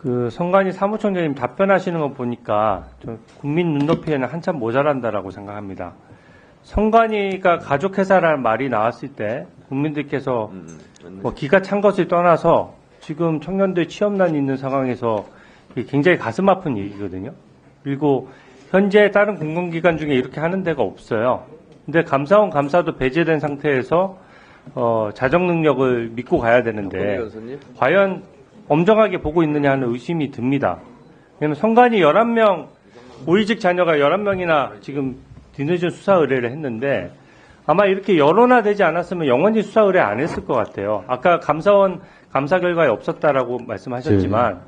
그 성관이 사무총장님 답변하시는 거 보니까 좀 국민 눈높이에는 한참 모자란다라고 생각합니다. 성관이가 가족회사라는 말이 나왔을 때 국민들께서 뭐 기가 찬 것을 떠나서 지금 청년들 취업난이 있는 상황에서 굉장히 가슴 아픈 얘기거든요. 그리고 현재 다른 공공기관 중에 이렇게 하는 데가 없어요. 근데 감사원 감사도 배제된 상태에서 자정 능력을 믿고 가야 되는데 과연 엄정하게 보고 있느냐 하는 의심이 듭니다. 왜냐하면 성관이 11명, 고위직 자녀가 11명이나 지금 뒤늦은 수사 의뢰를 했는데 아마 이렇게 여론화되지 않았으면 영원히 수사 의뢰 안 했을 것 같아요. 아까 감사원 감사 결과에 없었다라고 말씀하셨지만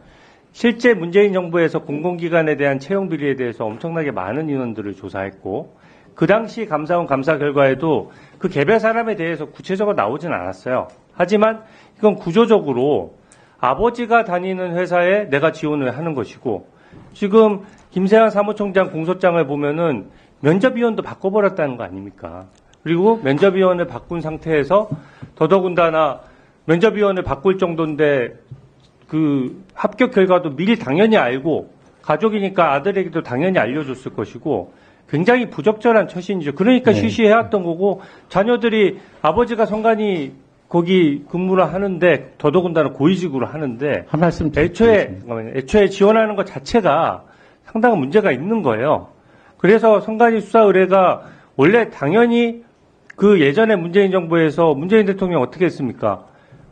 실제 문재인 정부에서 공공기관에 대한 채용 비리에 대해서 엄청나게 많은 인원들을 조사했고 그 당시 감사원 감사 결과에도 그 개별 사람에 대해서 구체적으로 나오진 않았어요. 하지만 이건 구조적으로 아버지가 다니는 회사에 내가 지원을 하는 것이고 지금 김세환 사무총장 공소장을 보면은 면접위원도 바꿔버렸다는 거 아닙니까? 그리고 면접위원을 바꾼 상태에서 더더군다나 면접위원을 바꿀 정도인데 그 합격 결과도 미리 당연히 알고 가족이니까 아들에게도 당연히 알려줬을 것이고 굉장히 부적절한 처신이죠. 그러니까 쉬쉬해왔던 거고 자녀들이 아버지가 성관이 거기 근무를 하는데 더더군다나 고위직으로 하는데 한 말씀 애초에 지원하는 것 자체가 상당한 문제가 있는 거예요. 그래서 성관이 수사 의뢰가 원래 당연히 그 예전에 문재인 정부에서 문재인 대통령 어떻게 했습니까?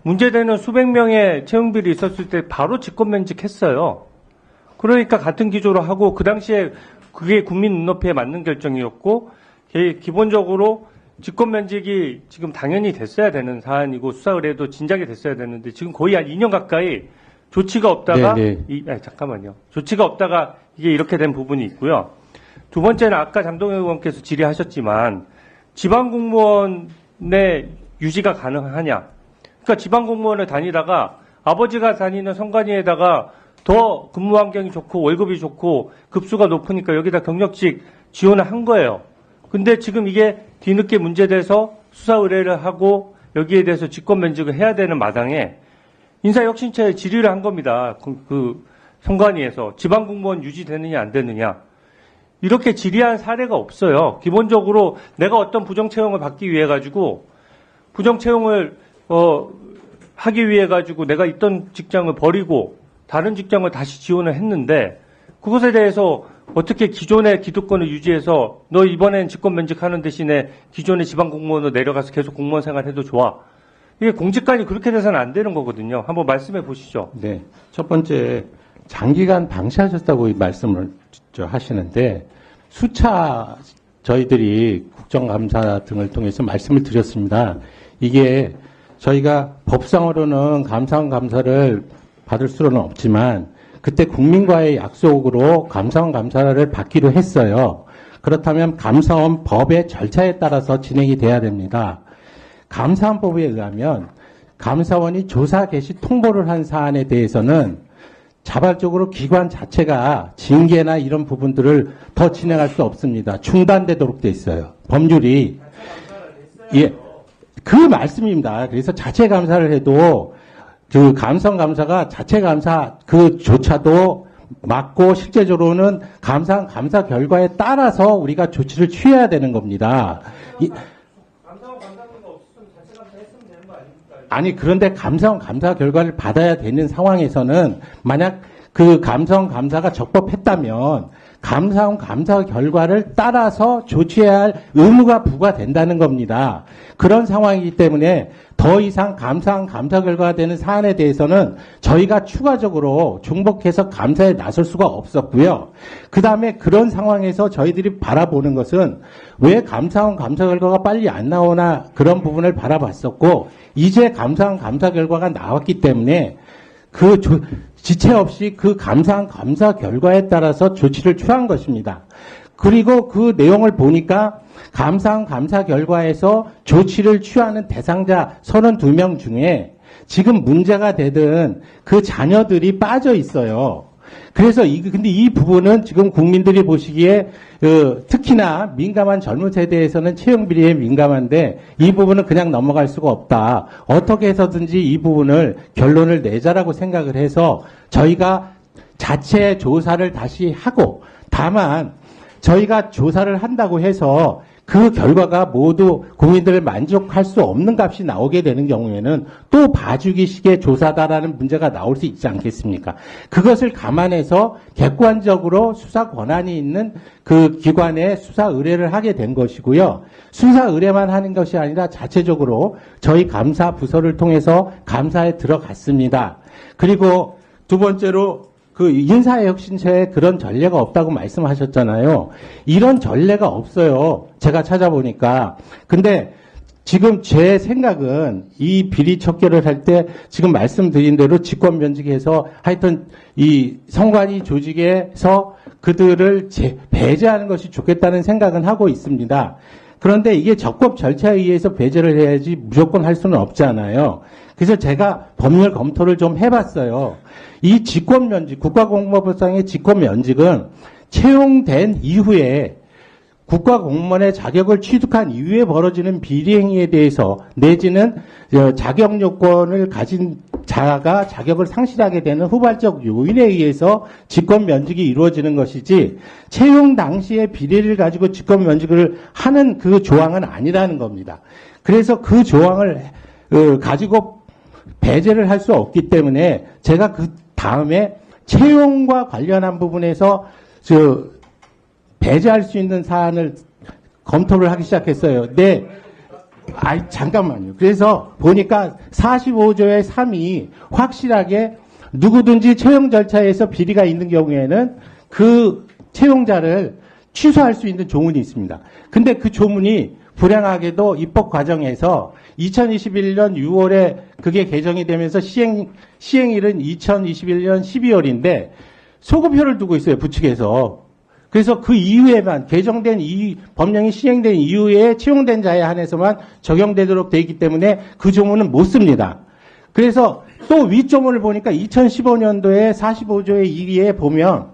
문제되는 수백 명의 채용비리 있었을 때 바로 직권면직했어요. 그러니까 같은 기조로 하고 그 당시에 그게 국민 눈높이에 맞는 결정이었고 기본적으로 직권면직이 지금 당연히 됐어야 되는 사안이고 수사 의뢰도 진작에 됐어야 되는데 지금 거의 한 2년 가까이 조치가 없다가 잠깐만요. 조치가 없다가 이게 이렇게 된 부분이 있고요. 두 번째는 아까 장동혁 의원께서 질의하셨지만 지방공무원의 유지가 가능하냐. 그러니까 지방공무원을 다니다가 아버지가 다니는 성관이에다가 더 근무 환경이 좋고 월급이 좋고 급수가 높으니까 여기다 경력직 지원을 한 거예요. 근데 지금 이게 뒤늦게 문제돼서 수사 의뢰를 하고 여기에 대해서 직권면직을 해야 되는 마당에 인사혁신처에 질의를 한 겁니다. 그 성관위에서 지방공무원 유지되느냐 안 되느냐. 이렇게 질의한 사례가 없어요. 기본적으로 내가 어떤 부정채용을 받기 위해 가지고 부정채용을 하기 위해 가지고 내가 있던 직장을 버리고 다른 직장을 다시 지원을 했는데 그것에 대해서 어떻게 기존의 기득권을 유지해서 너 이번엔 직권면직하는 대신에 기존의 지방공무원으로 내려가서 계속 공무원 생활해도 좋아. 이게 공직관이 그렇게 돼서는 안 되는 거거든요. 한번 말씀해 보시죠. 네. 첫 번째 장기간 방치하셨다고 말씀을 하시는데 수차 저희들이 국정감사 등을 통해서 말씀을 드렸습니다. 이게 저희가 법상으로는 감사원 감사를 받을 수는 없지만 그때 국민과의 약속으로 감사원 감사를 받기로 했어요. 그렇다면 감사원 법의 절차에 따라서 진행이 돼야 됩니다. 감사원법에 의하면 감사원이 조사 개시 통보를 한 사안에 대해서는 자발적으로 기관 자체가 징계나 이런 부분들을 더 진행할 수 없습니다. 중단되도록 돼 있어요. 법률이. 예. 그 말씀입니다. 그래서 자체 감사를 해도 그 감사원 감사가 자체 감사 그조차도 맞고 실제적으로는 감사 결과에 따라서 우리가 조치를 취해야 되는 겁니다. 감사원 감사가 없으면 자체 감사했으면 되는 거 아닙니까? 아니 그런데 감사원 감사 결과를 받아야 되는 상황에서는 만약 그 감사원 감사가 적법했다면 감사원 감사 결과를 따라서 조치해야 할 의무가 부과된다는 겁니다. 그런 상황이기 때문에 더 이상 감사원 감사 결과가 되는 사안에 대해서는 저희가 추가적으로 중복해서 감사에 나설 수가 없었고요. 그 다음에 그런 상황에서 저희들이 바라보는 것은 왜 감사원 감사 결과가 빨리 안 나오나 그런 부분을 바라봤었고 이제 감사원 감사 결과가 나왔기 때문에 지체 없이 그 감사원 감사 결과에 따라서 조치를 취한 것입니다. 그리고 그 내용을 보니까 감사원 감사 결과에서 조치를 취하는 대상자 32명 중에 지금 문제가 되던 그 자녀들이 빠져 있어요. 그래서 근데 이 부분은 지금 국민들이 보시기에 특히나 민감한 젊은 세대에서는 채용 비리에 민감한데 이 부분은 그냥 넘어갈 수가 없다. 어떻게 해서든지 이 부분을 결론을 내자라고 생각을 해서 저희가 자체 조사를 다시 하고, 다만 저희가 조사를 한다고 해서 그 결과가 모두 국민들을 만족할 수 없는 값이 나오게 되는 경우에는 또 봐주기식의 조사다라는 문제가 나올 수 있지 않겠습니까? 그것을 감안해서 객관적으로 수사 권한이 있는 그 기관에 수사 의뢰를 하게 된 것이고요. 수사 의뢰만 하는 것이 아니라 자체적으로 저희 감사 부서를 통해서 감사에 들어갔습니다. 그리고 두 번째로 그 인사의 혁신처에 그런 전례가 없다고 말씀하셨잖아요. 이런 전례가 없어요. 제가 찾아보니까. 근데 지금 제 생각은 이 비리 척결을 할 때 지금 말씀드린 대로 직권 면직해서 하여튼 이 선관위 조직에서 그들을 배제하는 것이 좋겠다는 생각은 하고 있습니다. 그런데 이게 적법 절차에 의해서 배제를 해야지 무조건 할 수는 없잖아요. 그래서 제가 법률 검토를 좀 해봤어요. 이 직권면직, 국가공무원법상의 직권면직은 채용된 이후에 국가공무원의 자격을 취득한 이후에 벌어지는 비리행위에 대해서 내지는 자격 요건을 가진 자가 자격을 상실하게 되는 후발적 요인에 의해서 직권면직이 이루어지는 것이지 채용 당시에 비리를 가지고 직권면직을 하는 그 조항은 아니라는 겁니다. 그래서 그 조항을 가지고 배제를 할 수 없기 때문에 제가 그 다음에 채용과 관련한 부분에서 배제할 수 있는 사안을 검토를 하기 시작했어요. 네. 잠깐만요. 그래서 보니까 45조의 3이 확실하게 누구든지 채용 절차에서 비리가 있는 경우에는 그 채용자를 취소할 수 있는 조문이 있습니다. 근데 그 조문이 불행하게도 입법 과정에서 2021년 6월에 그게 개정이 되면서 시행일은 2021년 12월인데 소급표를 두고 있어요, 부측에서. 그래서 그 이후에만 개정된 이 법령이 시행된 이후에 채용된 자에 한해서만 적용되도록 되어 있기 때문에 그 조문은 못 씁니다. 그래서 또 윗조문을 보니까 2015년도에 45조의 2에 보면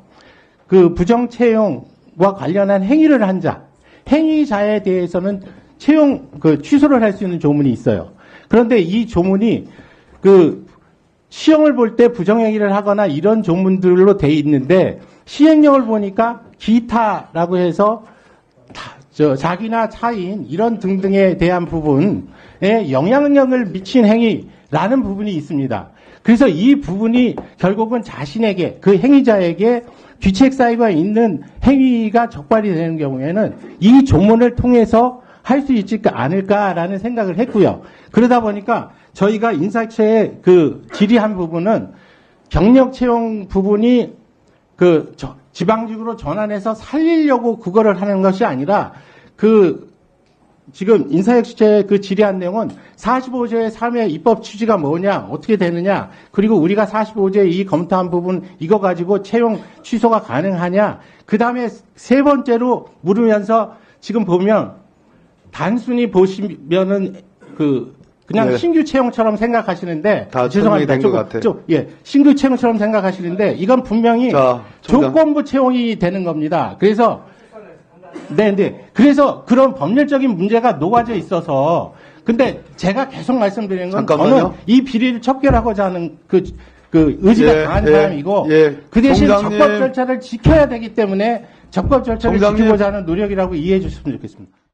그 부정 채용과 관련한 행위를 한 자, 행위자에 대해서는 채용 취소를 할 수 있는 조문이 있어요. 그런데 이 조문이 시험을 볼 때 부정행위를 하거나 이런 조문들로 돼 있는데 시행령을 보니까 기타라고 해서 자기나 차인 이런 등등에 대한 부분에 영향력을 미친 행위라는 부분이 있습니다. 그래서 이 부분이 결국은 자신에게 그 행위자에게 귀책 사유가 있는 행위가 적발이 되는 경우에는 이 조문을 통해서 할 수 있지 않을까라는 생각을 했고요. 그러다 보니까 저희가 인사처에 질의한 부분은 경력 채용 부분이 지방직으로 전환해서 살리려고 그거를 하는 것이 아니라 지금 인사혁신처에 질의한 내용은 45조의 3의 입법 취지가 뭐냐, 어떻게 되느냐, 그리고 우리가 45조의 이 검토한 부분 이거 가지고 채용 취소가 가능하냐, 그 다음에 세 번째로 물으면서 지금 보면 단순히 보시면은 그냥 네. 신규 채용처럼 생각하시는데 다 죄송합니다. 정리된 것 같아요. 신규 채용처럼 생각하시는데 이건 분명히 조건부 채용이 되는 겁니다. 그래서 그래서 그런 법률적인 문제가 녹아져 있어서 근데 제가 계속 말씀드리는 건 잠깐만요. 저는 이 비리를 척결하고자 하는 의지가 강한 사람이고 그 대신 총장님. 적법 절차를 지켜야 되기 때문에 적법 절차를 총장님. 지키고자 하는 노력이라고 이해해 주셨으면 좋겠습니다.